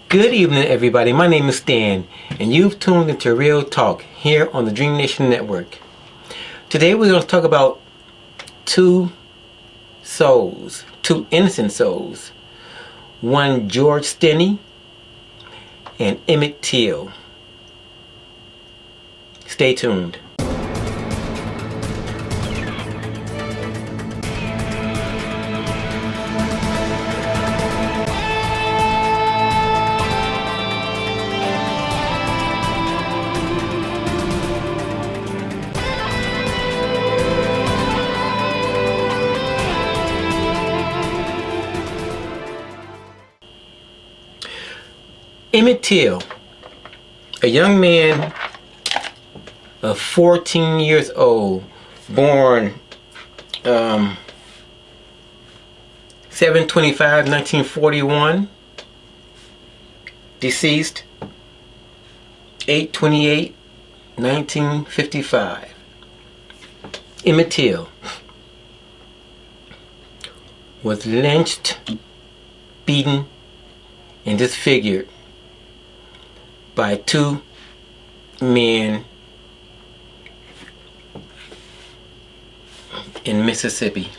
Good evening, everybody. My name is Stan, and you've tuned into Real Talk here on the Dream Nation Network. Today we're going to talk about two souls, two innocent souls. One, Goerge Stinny, and Emmitt Till. Stay tuned. Emmitt Till, a young man of 14 years old, born 7/25/1941, deceased 8/28/1955. Emmitt Till was lynched, beaten, and disfigured by two men in Mississippi.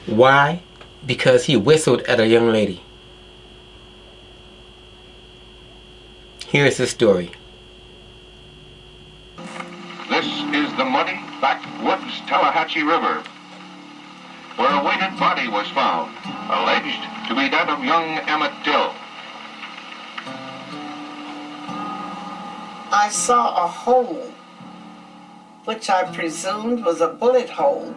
Why? Because he whistled at a young lady. Here's the story. This is the muddy backwoods Tallahatchie River, where a weighted body was found, alleged to be that of young Emmitt Till. I saw a hole, which I presumed was a bullet hole,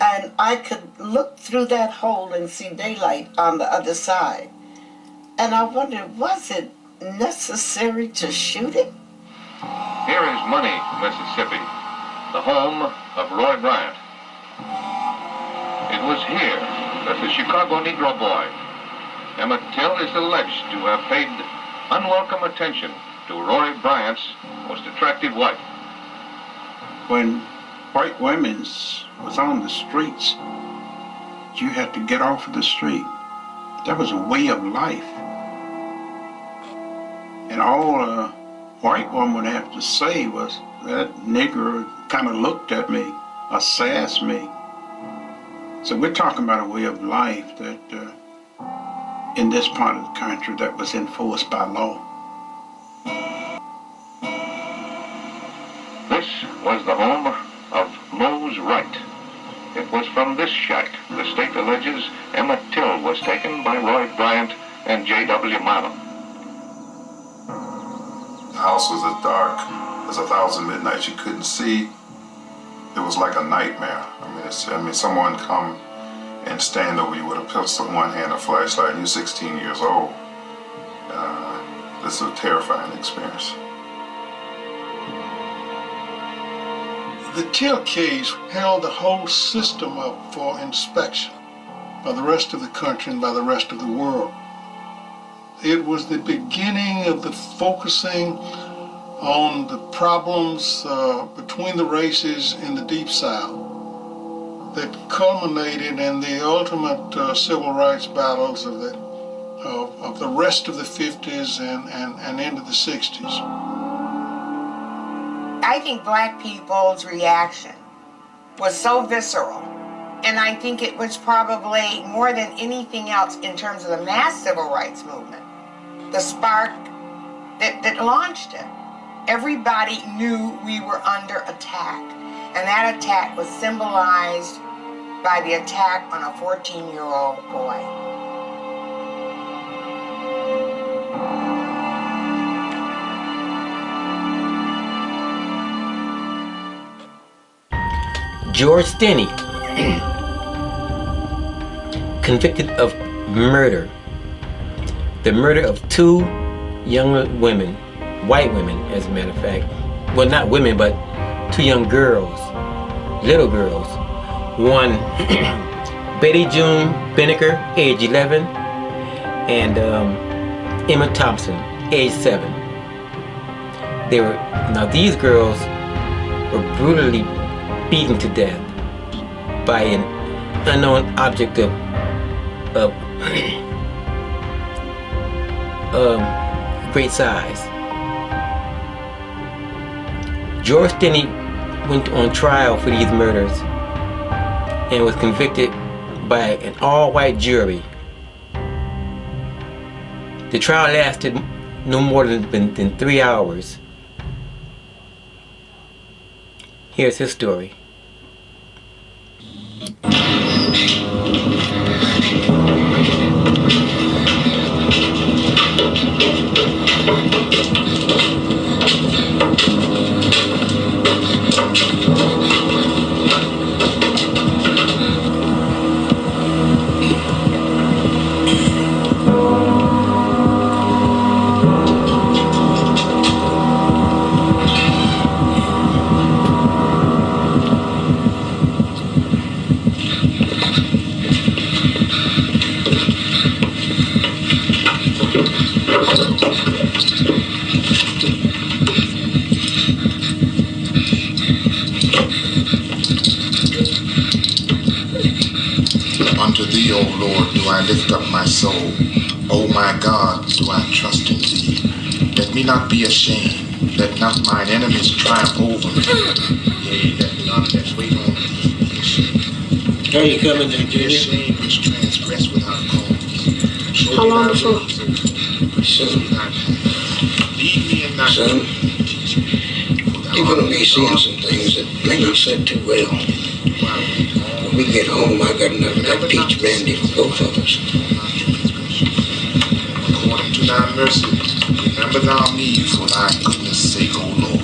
and I could look through that hole and see daylight on the other side. And I wondered, was it necessary to shoot him? Here is Money, Mississippi, the home of Roy Bryant. It was here that the Chicago Negro boy, Emmitt Till, is alleged to have paid unwelcome attention to Roy Bryant's most attractive wife. When white women was on the streets, you had to get off of the street. That was a way of life. And all a white woman would have to say was, that nigger kind of looked at me, assessed me. So we're talking about a way of life that in this part of the country that was enforced by law. This was the home of Mose Wright. It was from this shack the state alleges Emmitt Till was taken by Roy Bryant and J.W. Malum. The house was as dark as 1,000 midnights. You couldn't see. It was like a nightmare. I mean, someone come and stand over you with a pistol in one hand, a flashlight, and you're 16 years old. This is a terrifying experience. The Till case held the whole system up for inspection by the rest of the country and by the rest of the world. It was the beginning of the focusing on the problems between the races in the Deep South that culminated in the ultimate civil rights battles of the rest of the 50s and into the 60s. I think black people's reaction was so visceral, and I think it was probably more than anything else in terms of the mass civil rights movement, the spark that launched it. Everybody knew we were under attack, and that attack was symbolized by the attack on a 14-year-old boy. Goerge Stinny, convicted of murder. The murder of two young women, white women as a matter of fact. Well, not women, but two young girls, little girls. One, Betty June Binnicker, age 11, and Emma Thompson, age 7. Now these girls were brutally beaten to death by an unknown object of of great size. George Stinny went on trial for these murders and was convicted by an all-white jury. The trial lasted no more than 3 hours. Here's his story. Unto thee, O Lord, do I lift up my soul. O my God, do I trust in thee. Let me not be ashamed. Let not mine enemies triumph over me. Yea, let none that wait on thee be ashamed. How you coming, Be Junior? ashamed which transgress without cause. Show How me long thy before? ways, show me thy path. Lead me in thy Son, way, teach me. For thou you're gonna art be the seeing God some things that may not sit too well. while When we get home, I got enough to teach Randy for both of us. according to thy mercy, remember thou me for thy goodness' sake, O Lord.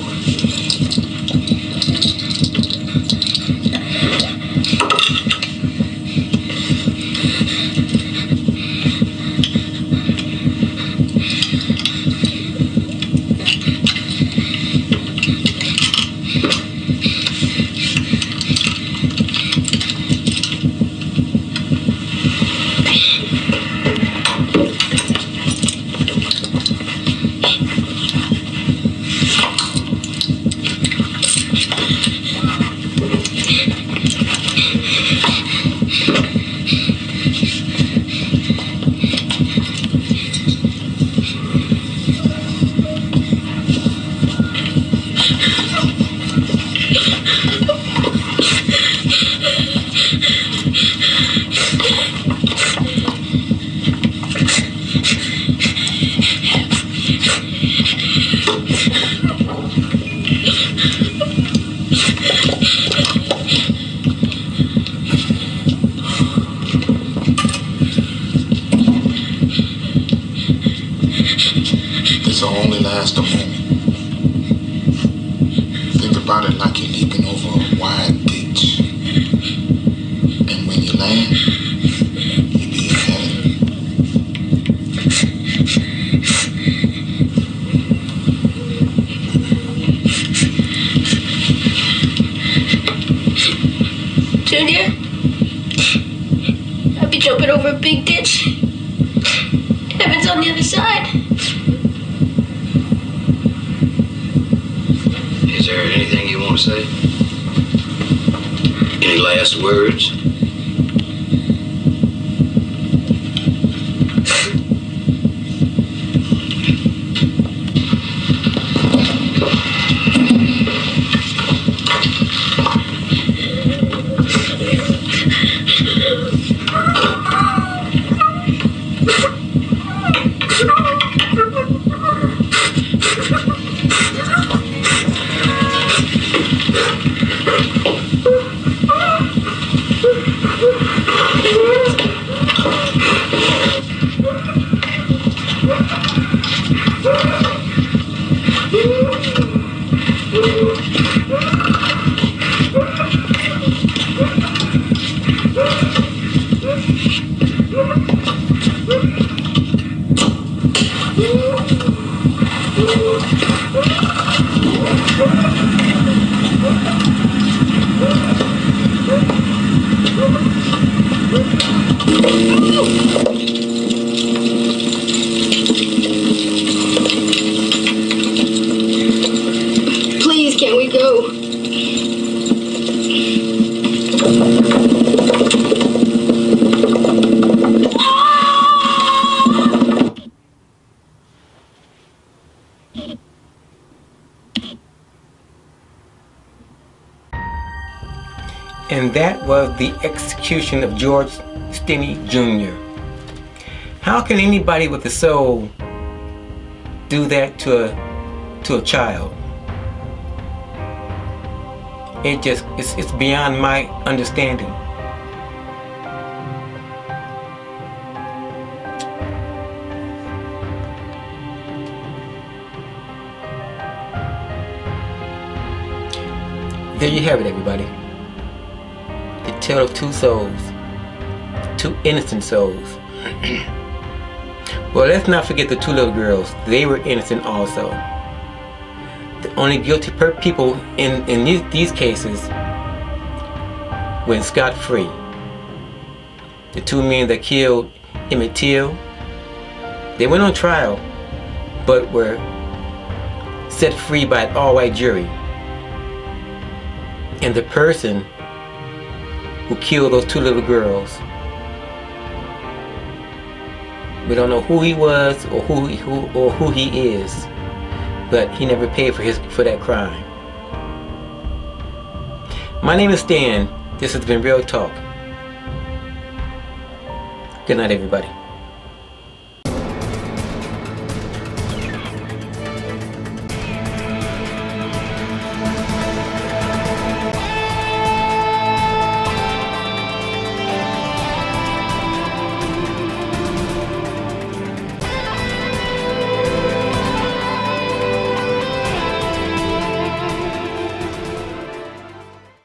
This'll only last a moment. Think about it like you're leaping over a wide ditch. And when you land, you be in heaven. Junior, I'll be jumping over a big ditch. Heaven's on the other side. Is there anything you want to say? Any last words? And that was the execution of George Stinny Jr. How can anybody with a soul do that to a child? It's beyond my understanding. There you have it, everybody. The tale of two souls, two innocent souls. Well, let's not forget the two little girls. They were innocent also. The only guilty people in these cases went scot-free. The two men that killed Emmitt, they went on trial, but were set free by an all-white jury. And the person who killed those two little girls, we don't know who he was or who he is, but he never paid for that crime. My name is Stan. This has been Real Talk. Good night, everybody.